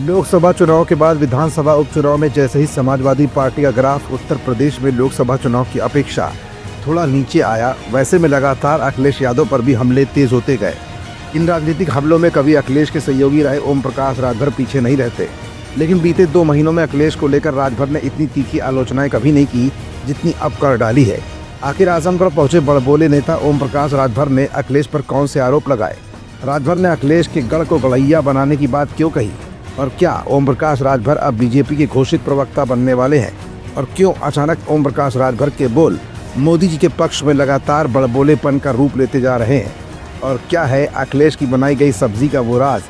लोकसभा चुनाव के बाद विधानसभा उपचुनाव में जैसे ही समाजवादी पार्टी का ग्राफ उत्तर प्रदेश में लोकसभा चुनाव की अपेक्षा थोड़ा नीचे आया, वैसे में लगातार अखिलेश यादव पर भी हमले तेज होते गए। इन राजनीतिक हमलों में कभी अखिलेश के सहयोगी रहे ओम प्रकाश राजभर पीछे नहीं रहते, लेकिन बीते 2 महीनों में अखिलेश को लेकर राजभर ने इतनी तीखी आलोचनाएं कभी नहीं की जितनी अब कर डाली है। आखिर आजमगढ़ पहुंचे बड़बोले नेता ओम प्रकाश राजभर ने अखिलेश पर कौन से आरोप लगाए? राजभर ने अखिलेश के गढ़ को गड़ैया बनाने की बात क्यों कही? और क्या ओम प्रकाश राजभर अब बीजेपी के घोषित प्रवक्ता बनने वाले हैं? और क्यों अचानक ओम प्रकाश राजभर के बोल मोदी जी के पक्ष में लगातार बड़बोलेपन का रूप लेते जा रहे हैं? और क्या है अखिलेश की बनाई गई सब्जी का वो राज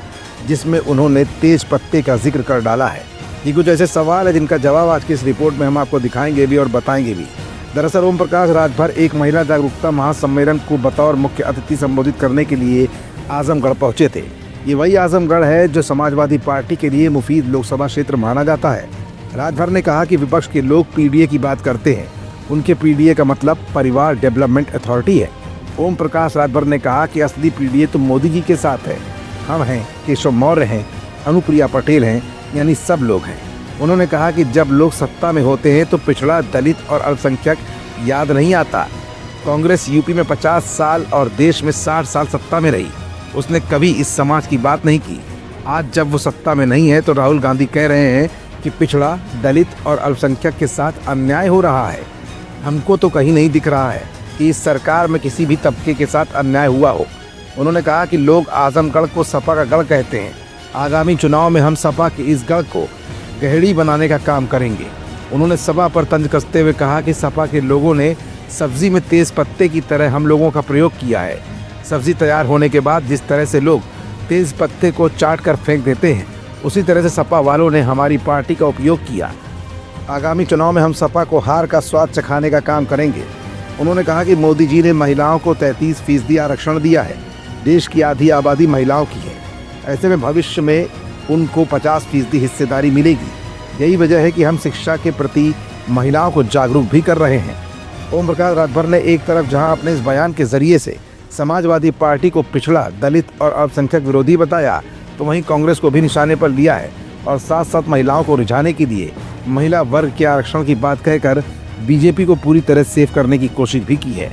जिसमें उन्होंने तेज पत्ते का जिक्र कर डाला है? ये कुछ ऐसे सवाल है जिनका जवाब आज की इस रिपोर्ट में हम आपको दिखाएंगे भी और बताएंगे भी। दरअसल ओम प्रकाश राजभर एक महिला जागरूकता महासम्मेलन को बतौर मुख्य अतिथि संबोधित करने के लिए आजमगढ़ पहुंचे थे। ये वही आजमगढ़ है जो समाजवादी पार्टी के लिए मुफीद लोकसभा क्षेत्र माना जाता है। राजभर ने कहा कि विपक्ष के लोग पीडीए की बात करते हैं, उनके पीडीए का मतलब परिवार डेवलपमेंट अथॉरिटी है। ओम प्रकाश राजभर ने कहा कि असली पीडीए तो मोदी जी के साथ है। हम हैं, केशव मौर्य हैं, अनुप्रिया पटेल हैं, यानी सब लोग हैं। उन्होंने कहा कि जब लोग सत्ता में होते हैं तो पिछड़ा, दलित और अल्पसंख्यक याद नहीं आता। कांग्रेस यूपी में 50 साल और देश में 60 साल सत्ता में रही, उसने कभी इस समाज की बात नहीं की। आज जब वो सत्ता में नहीं है तो राहुल गांधी कह रहे हैं कि पिछड़ा, दलित और अल्पसंख्यक के साथ अन्याय हो रहा है। हमको तो कहीं नहीं दिख रहा है कि इस सरकार में किसी भी तबके के साथ अन्याय हुआ हो। उन्होंने कहा कि लोग आजमगढ़ को सपा का गढ़ कहते हैं। आगामी चुनाव में हम सपा के इस गढ़ को गहरी बनाने का काम करेंगे। उन्होंने सपा पर तंज कसते हुए कहा कि सपा के लोगों ने सब्जी में तेज पत्ते की तरह हम लोगों का प्रयोग किया है। सब्जी तैयार होने के बाद जिस तरह से लोग तेज पत्ते को चाट कर फेंक देते हैं, उसी तरह से सपा वालों ने हमारी पार्टी का उपयोग किया। आगामी चुनाव में हम सपा को हार का स्वाद चखाने का काम करेंगे। उन्होंने कहा कि मोदी जी ने महिलाओं को 33% आरक्षण दिया है। देश की आधी आबादी महिलाओं की है। ऐसे में भविष्य में उनको 50% हिस्सेदारी मिलेगी। यही वजह है कि हम शिक्षा के प्रति महिलाओं को जागरूक भी कर रहे हैं। ओम प्रकाश राजभर ने एक तरफ जहां अपने इस बयान के जरिए से समाजवादी पार्टी को पिछड़ा, दलित और अल्पसंख्यक विरोधी बताया, तो वहीं कांग्रेस को भी निशाने पर लिया है और साथ साथ महिलाओं को रिझाने के लिए महिला वर्ग के आरक्षण की बात कहकर बीजेपी को पूरी तरह सेफ करने की कोशिश भी की है।